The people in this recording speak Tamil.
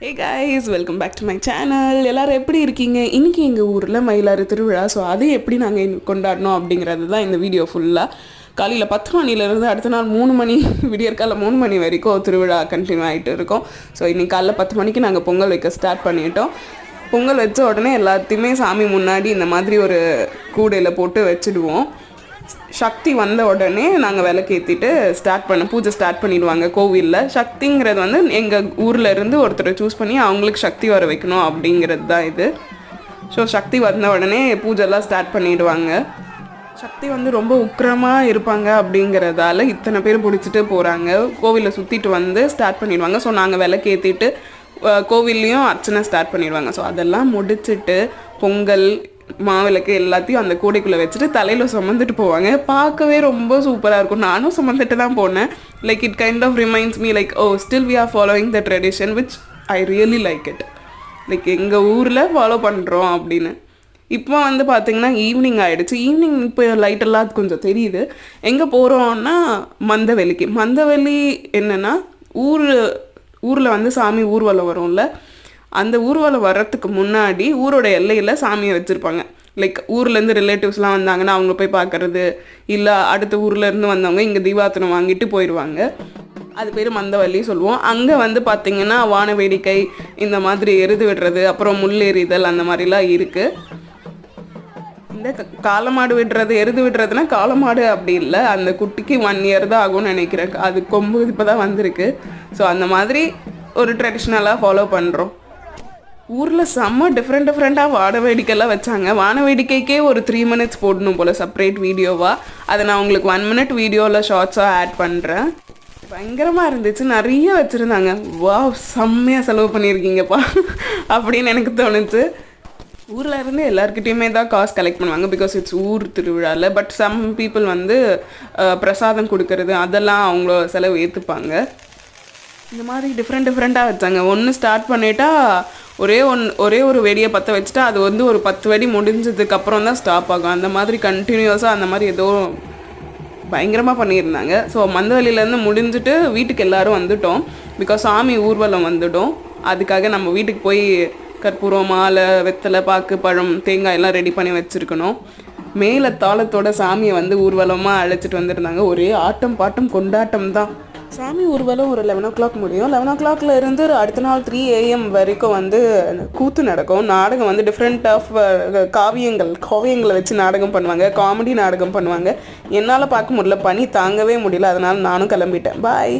Hey guys, welcome back to my channel. எல்லோரும் எப்படி இருக்கீங்க? இன்றைக்கி எங்கள் ஊரில் மயிலாறு திருவிழா. ஸோ அது எப்படி நாங்கள் கொண்டாடணும் அப்படிங்கிறது தான் இந்த வீடியோ ஃபுல்லாக. காலையில் 10 மணிலேருந்து அடுத்த நாள் 3 மணி விடியற்கால 3 மணி வரைக்கும் திருவிழா கண்டினியூ ஆகிட்டு இருக்கோம். ஸோ இன்றைக்கி காலைல 10 மணிக்கு நாங்கள் பொங்கல் வைக்க ஸ்டார்ட் பண்ணிட்டோம். பொங்கல் வச்ச உடனே எல்லாத்தையுமே சாமி முன்னாடி இந்த மாதிரி ஒரு கூடையில் போட்டு வச்சுடுவோம். சக்தி வந்த உடனே நாங்கள் விளக்கேற்றிட்டு பூஜை ஸ்டார்ட் பண்ணிடுவாங்க கோவிலில். சக்திங்கிறது வந்து எங்கள் ஊரில் இருந்து ஒருத்தரை சூஸ் பண்ணி அவங்களுக்கு சக்தி வர வைக்கணும் அப்படிங்கிறது தான் இது. ஸோ சக்தி வந்த உடனே பூஜைலாம் ஸ்டார்ட் பண்ணிடுவாங்க. சக்தி வந்து ரொம்ப உக்கிரமாக இருப்பாங்க அப்படிங்கிறதால இத்தனை பேர் பிடிச்சிட்டு போகிறாங்க. கோவிலில் சுற்றிட்டு வந்து ஸ்டார்ட் பண்ணிடுவாங்க. ஸோ நாங்கள் விளக்கேற்றிட்டு கோவில்லையும் அர்ச்சனை ஸ்டார்ட் பண்ணிடுவாங்க. ஸோ அதெல்லாம் முடிச்சுட்டு பொங்கல் மாவிளக்கு எல்லாத்தையும் அந்த கூடைக்குள்ளே வச்சுட்டு தலையில் சுமந்துட்டு போவாங்க. பார்க்கவே ரொம்ப சூப்பராக இருக்கும். நானும் சுமந்துட்டு தான் போனேன். Like it kind of reminds me like still we are following the tradition which I really like it. Like எங்கள் ஊரில் ஃபாலோ பண்ணுறோம் அப்படின்னு. இப்போ வந்து பார்த்திங்கன்னா ஈவினிங் ஆகிடுச்சு. ஈவினிங் இப்போ லைட்டெல்லாம் கொஞ்சம் தெரியுது. எங்கே போகிறோன்னா மந்தவெளி என்னென்னா ஊரில் வந்து சாமி ஊர்வலம் வரும்ல, அந்த ஊர்வலம் வர்றதுக்கு முன்னாடி ஊரோட எல்லையில் சாமியை வச்சுருப்பாங்க. லைக் ஊர்லேருந்து ரிலேட்டிவ்ஸ்லாம் வந்தாங்கன்னா அவங்க போய் பார்க்குறது, இல்லை அடுத்த ஊர்லேருந்து வந்தவங்க இங்கே தீபார்த்தனம் வாங்கிட்டு போயிடுவாங்க. அது பேர் மந்தவள்ளி சொல்லுவோம். அங்கே வந்து பார்த்திங்கன்னா வான வேடிக்கை, இந்த மாதிரி எருது விடுறது, அப்புறம் முள்ளேறிதல், அந்த மாதிரிலாம் இருக்குது. இந்த காளமாடு விடுறது, எருது விடுறதுனா காளமாடு அப்படி இல்லை, அந்த குட்டிக்கு 1 இயர் தான் ஆகும்னு நினைக்கிறேன். அது கொம்பு இப்போ தான் வந்திருக்கு. ஸோ அந்த மாதிரி ஒரு ட்ரெடிஷ்னலாக ஃபாலோ பண்ணுறோம். ஊரில் செம்ம டிஃப்ரெண்ட்டாக வான வேடிக்கைலாம் வச்சாங்க. வான வேடிக்கைக்கே ஒரு 3 minutes போடணும் போல் செப்பரேட் வீடியோவாக. அதை நான் உங்களுக்கு 1 minute வீடியோவில் ஷார்ட்ஸாக ஆட் பண்ணுறேன். பயங்கரமாக இருந்துச்சு, நிறைய வச்சுருந்தாங்க. வாவ், செம்மையாக செலவு பண்ணியிருக்கீங்கப்பா அப்படின்னு எனக்கு தோணுச்சு. ஊரில் இருந்து எல்லாருக்கிட்டையுமே தான் காசு கலெக்ட் பண்ணுவாங்க, பிகாஸ் இட்ஸ் ஊர் திருவிழாவில். பட் சம் பீப்புள் வந்து பிரசாதம் கொடுக்கறது அதெல்லாம் அவங்கள செலவு ஏற்றுப்பாங்க. இந்த மாதிரி டிஃப்ரெண்ட்டாக வச்சாங்க. ஒன்று ஸ்டார்ட் பண்ணிட்டா ஒரே ஒரு வெடியை பற்ற வச்சுட்டா அது வந்து ஒரு 10 வெடி முடிஞ்சதுக்கப்புறம் தான் ஸ்டாப் ஆகும். அந்த மாதிரி கண்டினியூஸாக அந்த மாதிரி ஏதோ பயங்கரமாக பண்ணியிருந்தாங்க. ஸோ மந்தவெளியிலேருந்து முடிஞ்சுட்டு வீட்டுக்கு எல்லோரும் வந்துட்டோம். பிகாஸ் சாமி ஊர்வலம் வந்துட்டோம். அதுக்காக நம்ம வீட்டுக்கு போய் கற்பூரம், மாலை, வெத்தலை, பாக்கு, பழம், தேங்காய் எல்லாம் ரெடி பண்ணி வச்சுருக்கணும். மேலே தாளத்தோட சாமியை வந்து ஊர்வலமாக அழைச்சிட்டு வந்துருந்தாங்க. ஒரே ஆட்டம் பாட்டம் கொண்டாட்டம் தான். சாமி ஊர்வலம் ஒரு 11 o'clock முடியும். 11 o'clockல இருந்து அடுத்த நாள் 3 AM வரைக்கும் வந்து கூத்து நடக்கும். நாடகம் வந்து டிஃப்ரெண்ட் ஆஃப் காவியங்களை வச்சு நாடகம் பண்ணுவாங்க. காமெடி நாடகம் பண்ணுவாங்க. என்னால் பார்க்க முடியல, பனி தாங்கவே முடியல. அதனால் நானும் கிளம்பிட்டேன். பாய்.